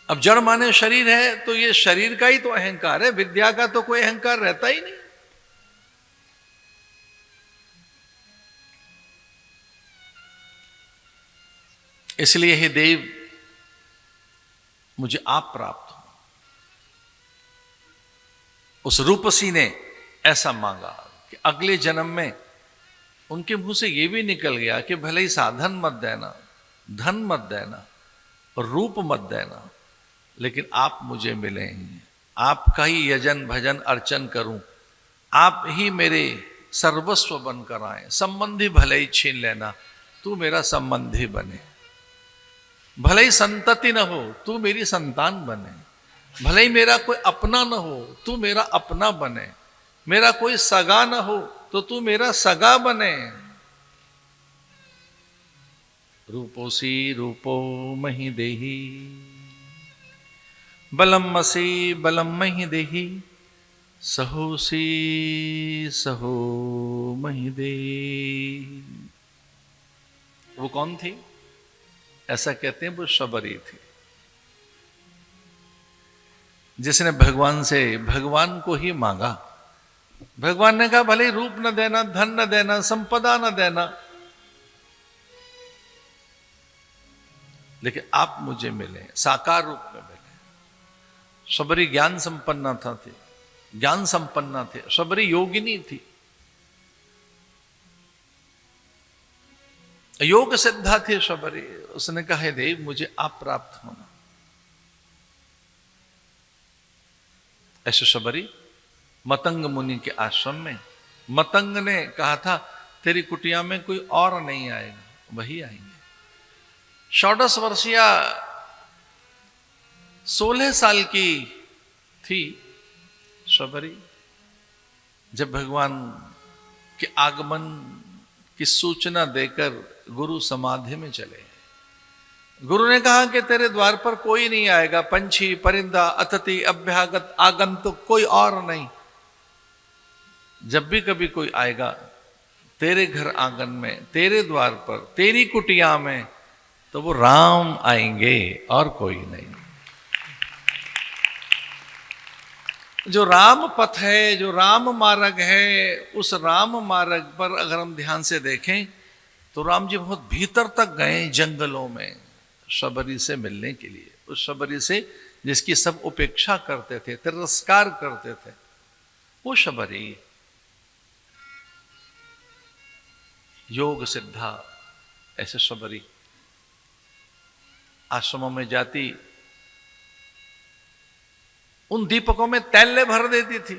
अब जड़ माने शरीर है तो ये शरीर का ही तो अहंकार है, विद्या का तो कोई अहंकार रहता ही नहीं। इसलिए हे देव मुझे आप प्राप्त हो। उस रूपसी ने ऐसा मांगा कि अगले जन्म में उनके मुंह से यह भी निकल गया कि भले ही साधन मत देना, धन मत देना, रूप मत देना, लेकिन आप मुझे मिले, आपका ही यजन भजन अर्चन करूं, आप ही मेरे सर्वस्व बनकर आए। संबंधी भले ही छीन लेना, तू मेरा संबंधी बने। भले ही संतति न हो, तू मेरी संतान बने। भले ही मेरा कोई अपना न हो, तू मेरा अपना बने। मेरा कोई सगा न हो तो तू मेरा सगा बने। रूपोसी रूपो मही देही, बलमसी बलम मही देही, सहोसी सहो मही दे। वो कौन थी? ऐसा कहते हैं वो शबरी थी, जिसने भगवान से भगवान को ही मांगा। भगवान ने कहा भले रूप न देना, धन न देना, संपदा न देना, लेकिन आप मुझे मिले, साकार रूप में मिले। शबरी ज्ञान संपन्ना थी, ज्ञान संपन्ना थे। शबरी योगिनी थी, योग सिद्धा थे शबरी। उसने कहा हे देव मुझे आप प्राप्त होना। ऐसे शबरी मतंग मुनि के आश्रम में, मतंग ने कहा था तेरी कुटिया में कोई और नहीं आएगा, वही आएंगे। 16 वर्षीय 16 साल की थी शबरी जब भगवान के आगमन की सूचना देकर गुरु समाधि में चले। गुरु ने कहा कि तेरे द्वार पर कोई नहीं आएगा, पंछी परिंदा अतिथि अभ्यागत आगंतुक कोई और नहीं। जब भी कभी कोई आएगा तेरे घर आंगन में, तेरे द्वार पर, तेरी कुटिया में, तो वो राम आएंगे और कोई नहीं। जो राम पथ है, जो राम मार्ग है, उस राम मार्ग पर अगर हम ध्यान से देखें तो राम जी बहुत भीतर तक गए जंगलों में शबरी से मिलने के लिए। उस शबरी से जिसकी सब उपेक्षा करते थे, तिरस्कार करते थे, वो शबरी योग सिद्धा। ऐसे शबरी आश्रमों में जाती, उन दीपकों में तैले भर देती थी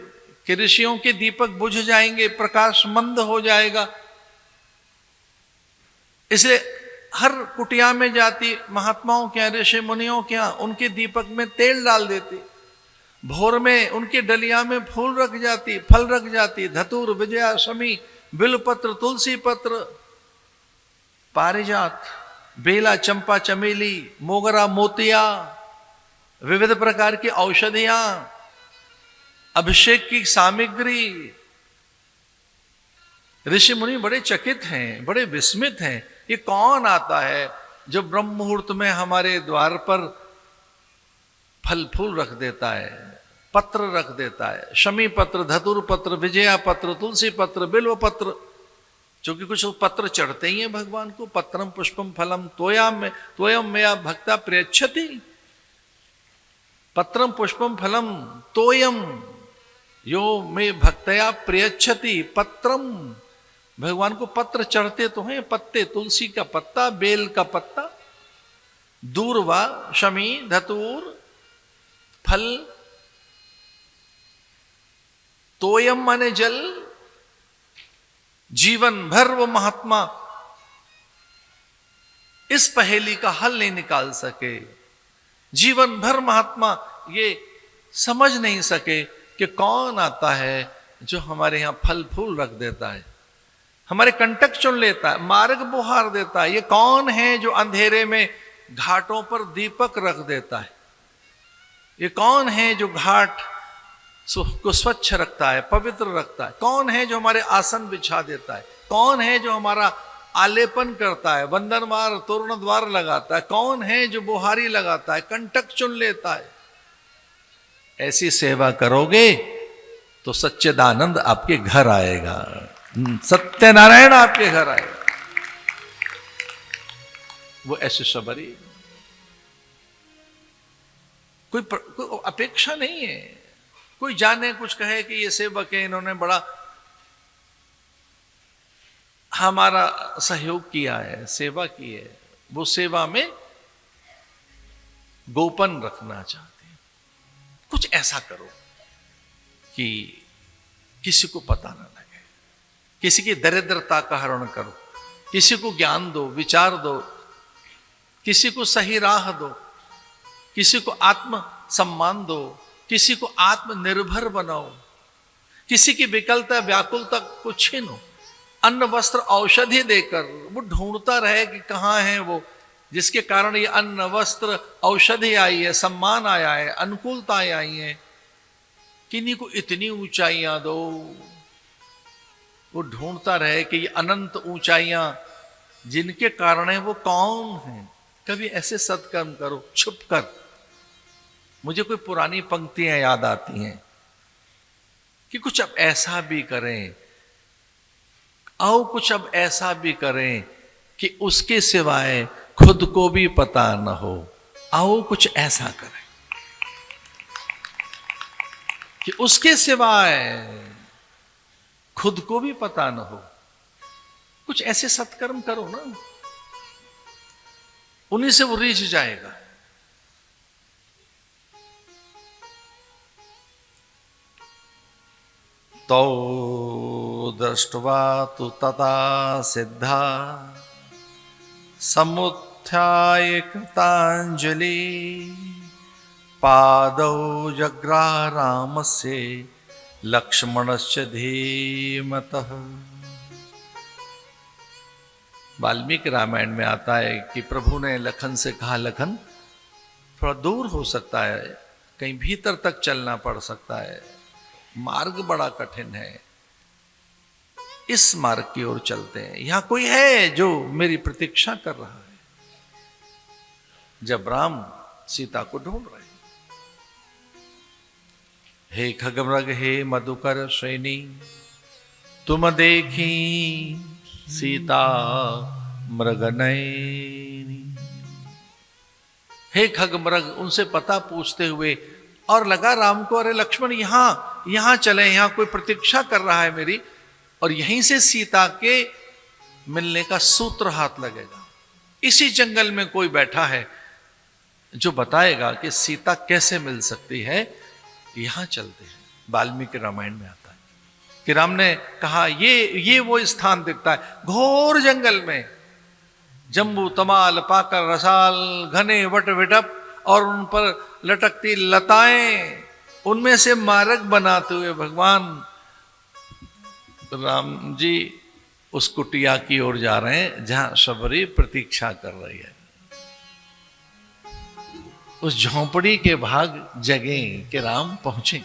कि ऋषियों के दीपक बुझ जाएंगे, प्रकाश मंद हो जाएगा। इसलिए हर कुटिया में जाती, महात्माओं के यहाँ, ऋषि मुनियों के यहाँ, उनके दीपक में तेल डाल देती। भोर में उनके डलिया में फूल रख जाती, फल रख जाती, धतूर, विजया, शमी, बिलपत्र, तुलसी पत्र, पारिजात, बेला, चंपा, चमेली, मोगरा, मोतिया, विविध प्रकार की औषधियां, अभिषेक की सामग्री। ऋषि मुनि बड़े चकित हैं, बड़े विस्मित हैं। ये कौन आता है जो ब्रह्म मुहूर्त में हमारे द्वार पर फल फूल रख देता है, पत्र रख देता है, शमी पत्र, धतुर पत्र, विजया पत्र, तुलसी पत्र, बिल्व पत्र, क्योंकि कुछ पत्र चढ़ते ही हैं भगवान को। पत्रम पुष्पम फलम तोयम मया भक्ता प्रयच्छति। पत्रम पुष्पम फलम तोयम यो में भक्तया प्रयच्छति। पत्रम, भगवान को पत्र चढ़ते तो हैं, पत्ते, तुलसी का पत्ता, बेल का पत्ता, दूर्वा, शमी, धतूर, फल, तोयम माने जल। जीवन भर वो महात्मा इस पहेली का हल नहीं निकाल सके। जीवन भर महात्मा ये समझ नहीं सके कि कौन आता है जो हमारे यहां फल फूल रख देता है, हमारे कंटक चुन लेता है, मार्ग बुहार देता है। ये कौन है जो अंधेरे में घाटों पर दीपक रख देता है? ये कौन है जो घाट को स्वच्छ रखता है, पवित्र रखता है? कौन है जो हमारे आसन बिछा देता है? कौन है जो हमारा आलेपन करता है, बंधनवार तोरण द्वार लगाता है, कौन है जो बुहारी लगाता है, कंटक चुन लेता है। ऐसी सेवा करोगे तो सच्चिदानंद आपके घर आएगा, सत्यनारायण आपके घर आएगा। वो ऐसे सबरी, कोई अपेक्षा नहीं है, कोई जाने कुछ कहे कि ये सेवक है, इन्होंने बड़ा हमारा सहयोग किया है, सेवा की है। वो सेवा में गोपन रखना चाहते हैं। कुछ ऐसा करो कि किसी को पता ना लगे, किसी की दरिद्रता का हरण करो, किसी को ज्ञान दो, विचार दो, किसी को सही राह दो, किसी को आत्म सम्मान दो, किसी को आत्मनिर्भर बनाओ, किसी की विकलता व्याकुलता को छीनो, अन्न वस्त्र औषधि देकर वो ढूंढता रहे कि कहाँ है वो, जिसके कारण ये अन्न वस्त्र औषधि आई है, सम्मान आया है, अनुकूलताएं आई हैं। किन्हीं को इतनी ऊंचाइयां दो, वो ढूंढता रहे कि ये अनंत ऊंचाइयां जिनके कारण है वो कौन है। कभी ऐसे सत्कर्म करो छुप कर। मुझे कोई पुरानी पंक्तियां याद आती हैं कि कुछ अब ऐसा भी करें, आओ कुछ अब ऐसा भी करें कि उसके सिवाय खुद को भी पता न हो। आओ कुछ ऐसा करें कि उसके सिवाय खुद को भी पता न हो। कुछ ऐसे सत्कर्म करो ना, उन्हीं से वो रीझ जाएगा। तो दृष्ट्वा तु तथा सिद्धा समुत्थाय कृतांजलि पादौ जग्रारामस्य लक्ष्मणस्य धीमतः। वाल्मीकि रामायण में आता है कि प्रभु ने लखन से कहा, लखन थोड़ा दूर हो सकता है, कहीं भीतर तक चलना पड़ सकता है, मार्ग बड़ा कठिन है, इस मार्ग की ओर चलते हैं, यहां कोई है जो मेरी प्रतीक्षा कर रहा है। जब राम सीता को ढूंढ रहे, हे खगमृग हे मधुकर श्रेणी, तुम देखी सीता मृगनयनी। हे खगमृग, उनसे पता पूछते हुए, और लगा राम को, अरे लक्ष्मण यहां चले, यहां कोई प्रतीक्षा कर रहा है मेरी, और यहीं से सीता के मिलने का सूत्र हाथ लगेगा। इसी जंगल में कोई बैठा है जो बताएगा कि सीता कैसे मिल सकती है, यहां चलते हैं। वाल्मीकि रामायण में आता है कि राम ने कहा ये वो स्थान दिखता है, घोर जंगल में, जम्बू तमाल पाकर रसाल घने वट विटप और उन पर लटकती लताएं, उनमें से मार्ग बनाते हुए भगवान राम जी उस कुटिया की ओर जा रहे हैं जहां शबरी प्रतीक्षा कर रही है। उस झोंपड़ी के भाग जगें कि राम पहुंचे।